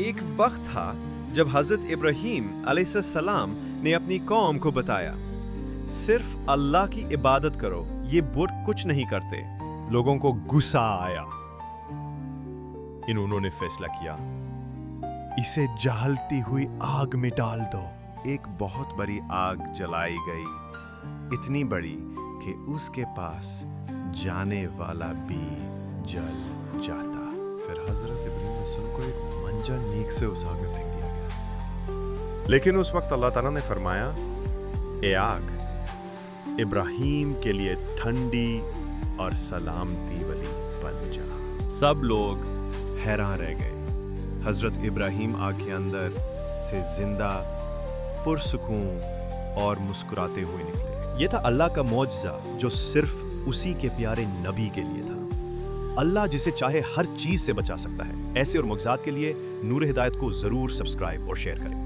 ایک وقت تھا جب حضرت ابراہیم علیہ السلام نے اپنی قوم کو بتایا، صرف اللہ کی عبادت کرو، یہ بت کچھ نہیں کرتے۔ لوگوں کو غصہ آیا۔ انہوں نے فیصلہ کیا، اسے جلتی ہوئی آگ میں ڈال دو۔ ایک بہت بڑی آگ جلائی گئی، اتنی بڑی کہ اس کے پاس جانے والا بھی جل جاتا۔ پھر حضرت ابراہیم علیہ السلام کو ایک منجا نیک سے اس آگ میں پھینک دیا گیا۔ لیکن اس وقت اللہ تعالیٰ نے فرمایا، اے آگ، ابراہیم کے لیے ٹھنڈی اور سلامتی والی بن جا۔ سب لوگ حیران رہ گئے۔ حضرت ابراہیم آگ کے اندر سے زندہ، پرسکون اور مسکراتے ہوئے نکلے۔ یہ تھا اللہ کا معجزہ جو صرف اسی کے پیارے نبی کے لیے تھا۔ اللہ جسے چاہے ہر چیز سے بچا سکتا ہے۔ ایسے اور معجزات کے لیے نور ہدایت کو ضرور سبسکرائب اور شیئر کریں۔